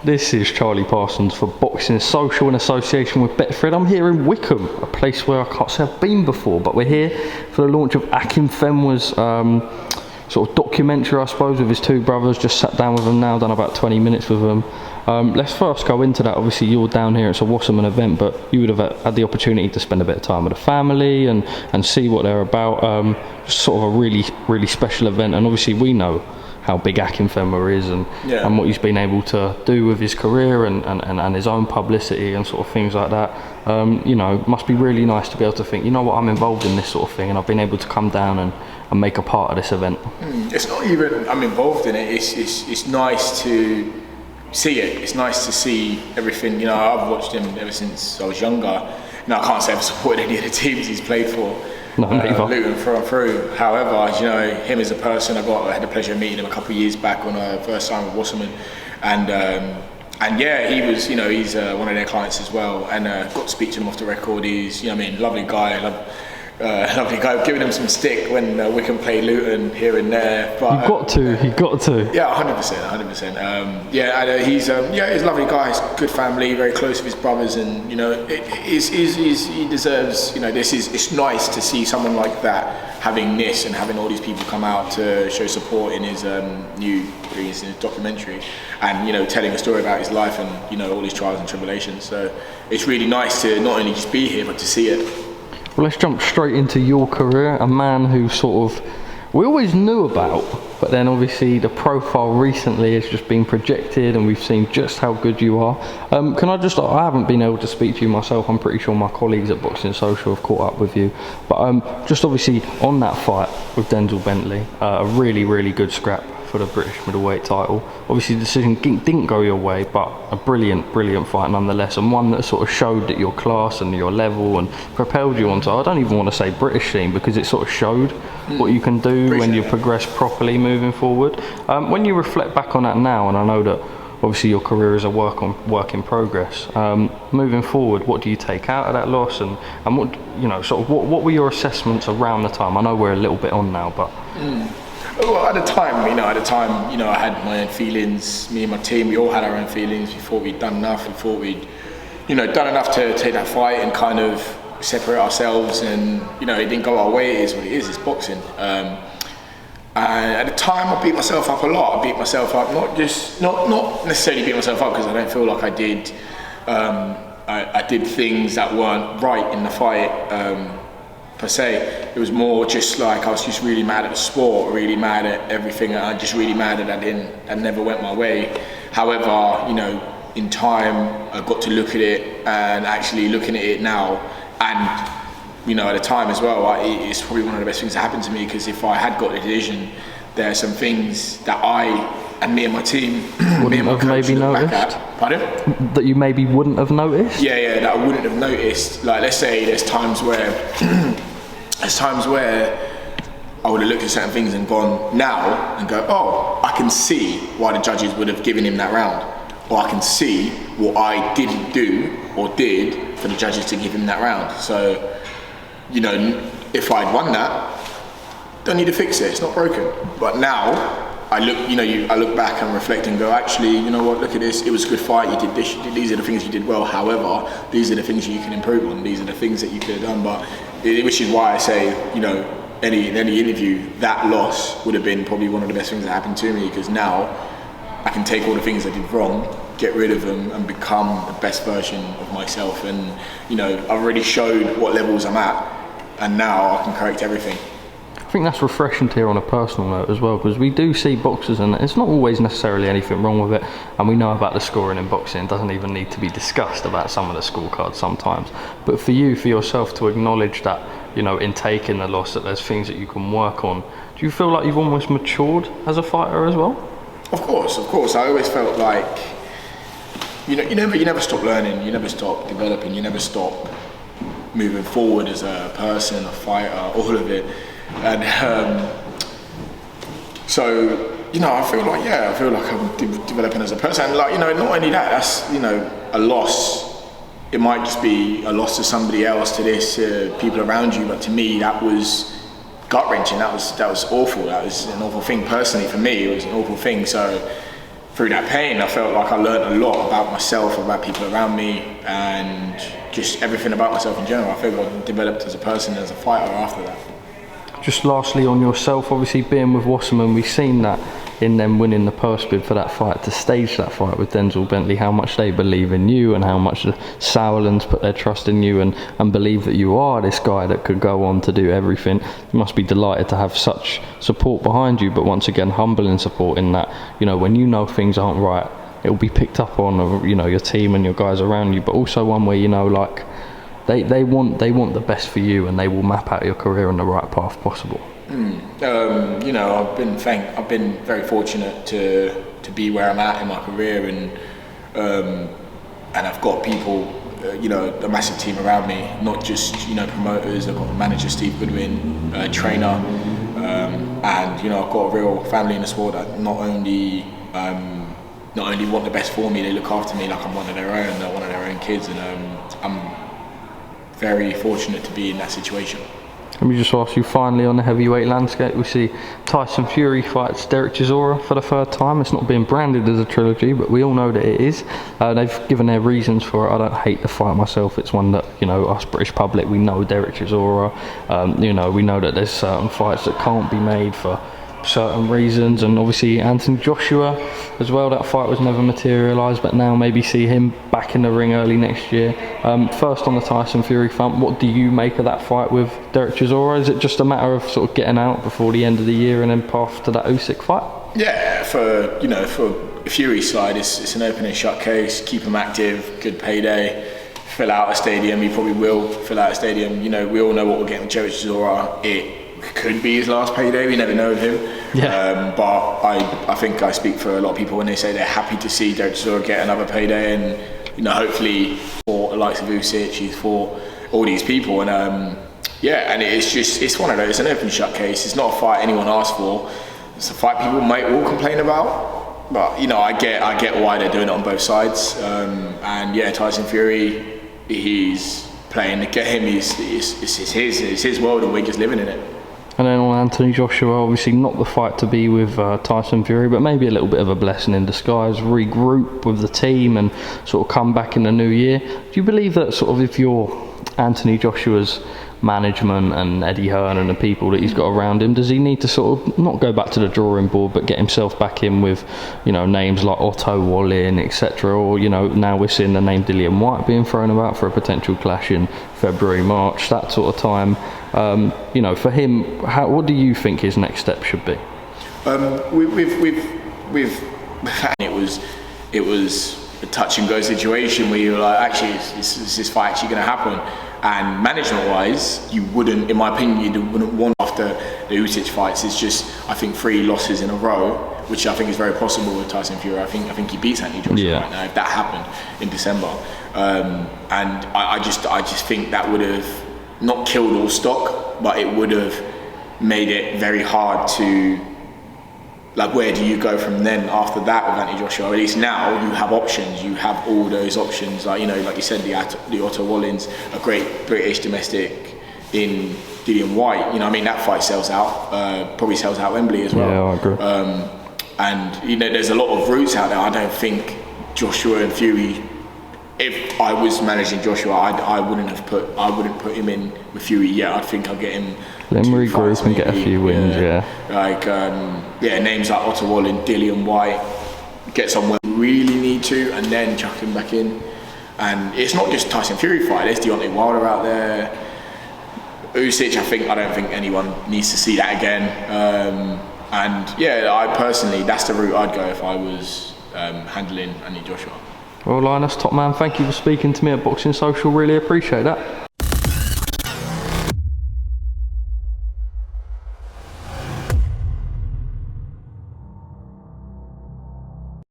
This is Charlie Parsons for Boxing Social in association with Betfred. I'm here in Wickham, a place where I can't say I've been before, but we're here for the launch of Akinfenwa's sort of documentary, I suppose, with his two brothers. Just sat down with them now, done about 20 minutes with them. Let's first go into that. Obviously, you're down here, it's a Wasserman event, but you would have had the opportunity to spend a bit of time with the family and see what they're about. Just sort of a really special event, and obviously we know how big Akinfenwa is and what he's been able to do with his career and his own publicity and sort of things like that. Must be really nice to be able to think, you know what, I'm involved in this sort of thing and I've been able to come down and make a part of this event. It's not even I'm involved in it, it's nice to see it. It's nice to see everything. I've watched him ever since I was younger. I can't say I've supported any of the teams he's played for. No, Luton through and through. However, him as a person, I had the pleasure of meeting him a couple of years back when I first signed with Wasserman, and yeah, he was, he's one of their clients as well, and got to speak to him off the record. He's, lovely guy. Lovely guy. Giving him some stick when Wickham played Luton here and there. But you've got to. Yeah, 100%. He's a lovely guy. He's a good family, very close with his brothers, and he deserves. It's nice to see someone like that having this and having all these people come out to show support in his his documentary, and telling a story about his life and all his trials and tribulations. So it's really nice to not only just be here but to see it. Well, let's jump straight into your career, a man who sort of we always knew about, but then obviously the profile recently has just been projected and we've seen just how good you are. I haven't been able to speak to you myself. I'm pretty sure my colleagues at Boxing Social have caught up with you, but just obviously on that fight with Bentley, a really good scrap for the British middleweight title. Obviously the decision didn't go your way, but a brilliant fight nonetheless, and one that sort of showed that your class and your level and propelled you onto, I don't even want to say British scene, because it sort of showed what you can do when you progress properly moving forward. When you reflect back on that now, and I know that obviously your career is a work in progress, moving forward, what do you take out of that loss, and what were your assessments around the time? I know we're a little bit on now, but well, at the time, I had my own feelings. Me and my team, we all had our own feelings. We thought we'd done enough. We thought we'd, done enough to take that fight and kind of separate ourselves. And it didn't go our way. It is what it is. It's boxing. And at the time, I beat myself up a lot. I beat myself up, not necessarily beat myself up because I don't feel like I did. I did things that weren't right in the fight. Per se, it was more just like I was just really mad at the sport, really mad at everything. I just really mad that I never went my way. However, in time, I got to look at it, and actually looking at it now, and at the time as well, it's probably one of the best things that happened to me, because if I had got the decision, there are some things that I and me and my team wouldn't have maybe noticed. Pardon? That you maybe wouldn't have noticed? Yeah, that I wouldn't have noticed. Like, let's say there's times where I would have looked at certain things and gone now and go, oh, I can see why the judges would have given him that round, or I can see what I didn't do or did for the judges to give him that round. So, if I'd won that, don't need to fix it. It's not broken. But now, I look back and reflect and go, actually, you know what, look at this, it was a good fight, you did this, these are the things you did well, however, these are the things you can improve on, these are the things that you could have done. But which is why I say, any interview, that loss would have been probably one of the best things that happened to me, because now I can take all the things I did wrong, get rid of them, and become the best version of myself. And I've already showed what levels I'm at, and now I can correct everything. I think that's refreshing to hear on a personal note as well, because we do see boxers, and it's not always necessarily anything wrong with it, and we know about the scoring in boxing. It doesn't even need to be discussed about some of the scorecards sometimes, but for yourself to acknowledge that, in taking the loss, that there's things that you can work on. Do you feel like you've almost matured as a fighter as well? Of course. I always felt like you never stop learning, you never stop developing, you never stop moving forward as a person, a fighter, all of it. And so I feel like I'm developing as a person. And not only that, that's a loss. It might just be a loss to somebody else, to people around you, but to me that was gut wrenching. That was awful. That was an awful thing personally for me. It was an awful thing. So through that pain, I felt like I learned a lot about myself, about people around me, and just everything about myself in general. I feel I developed as a person, as a fighter after that. Just lastly on yourself, obviously being with Wasserman, we've seen that in them winning the purse bid for that fight, to stage that fight with Denzel Bentley, how much they believe in you and how much the Sauerlands put their trust in you and believe that you are this guy that could go on to do everything. You must be delighted to have such support behind you, but once again humbling support in that, you know, when you know things aren't right, it will be picked up on, you know, your team and your guys around you, but also one where, you know, like they want the best for you, and they will map out your career on the right path possible. You know, I've been very fortunate to be where I'm at in my career, and I've got people, you know, a massive team around me, not just, you know, promoters. I've got manager Steve Goodwin, trainer, and you know, I've got a real family in the sport that not only want the best for me, they look after me like I'm one of their own. They're one of their own kids, and I'm very fortunate to be in that situation. Let me just ask you finally, on the heavyweight landscape, we see Tyson Fury fights Fury-Chisora for the third time. It's not being branded as a trilogy, but we all know that it is. They've given their reasons for it. I don't hate the fight myself. It's one that, you know, us British public, we know Fury-Chisora. You know, we know that there's certain fights that can't be made for certain reasons, and obviously Anthony Joshua as well. That fight was never materialised, but now maybe see him back in the ring early next year. First on the Tyson Fury front, what do you make of that fight with Fury-Chisora? Is it just a matter of sort of getting out before the end of the year and then path to that Usyk fight? Yeah, for Fury's side, it's an open and shut case. Keep him active, good payday. Fill out a stadium. He probably will fill out a stadium. You know, we all know what we're getting with Fury-Chisora. It could be his last payday. We never know with him. Yeah. But I think I speak for a lot of people when they say they're happy to see Fury-Chisora get another payday, and you know, hopefully for the likes of Usyk, he's for all these people, and yeah, and it's one of those. It's an open shut case. It's not a fight anyone asked for. It's a fight people might all complain about, but you know, I get why they're doing it on both sides. And yeah, Tyson Fury, he's playing the game. It's his world, and we're just living in it. And then on Anthony Joshua, obviously not the fight to be with Tyson Fury, but maybe a little bit of a blessing in disguise. Regroup with the team and sort of come back in the new year. Do you believe that sort of if you're Anthony Joshua's management and Eddie Hearn and the people that he's got around him, does he need to sort of not go back to the drawing board but get himself back in with, you know, names like Otto Wallin, etc., or, you know, now we're seeing the name Dillian White being thrown about for a potential clash in February, March, that sort of time. You know, for him, what do you think his next step should be? It was a touch and go situation where you were like, actually, is this fight actually going to happen? And management-wise, you wouldn't, in my opinion, you wouldn't want after the Usyk fights. It's just, I think, 3 losses in a row, which I think is very possible with Tyson Fury. I think he beats Anthony Joshua right now if that happened in December. And I just think that would have not killed all stock, but it would have made it very hard to, like, where do you go from then after that with Anthony Joshua? At least now you have options. You have all those options. Like, you know, like you said, the Otto Wallins, a great British domestic in Dillian White. You know, I mean, that fight sells out. Probably sells out Wembley as well. Yeah, I agree. And you know, there's a lot of routes out there. I don't think Joshua and Fury. If I was managing Joshua, I wouldn't put him in with Fury yet. I think I'll get him. Let him regroup and get a few wins. Like names like Otto Wallin, Dillian White, get someone we really need to, and then chuck him back in. And it's not just Tyson Fury fight. There's Deontay Wilder out there. Usyk, I don't think anyone needs to see that again. And yeah, I personally, that's the route I'd go if I was handling Anthony Joshua. Well, Linus, top man, thank you for speaking to me at Boxing Social. Really appreciate that.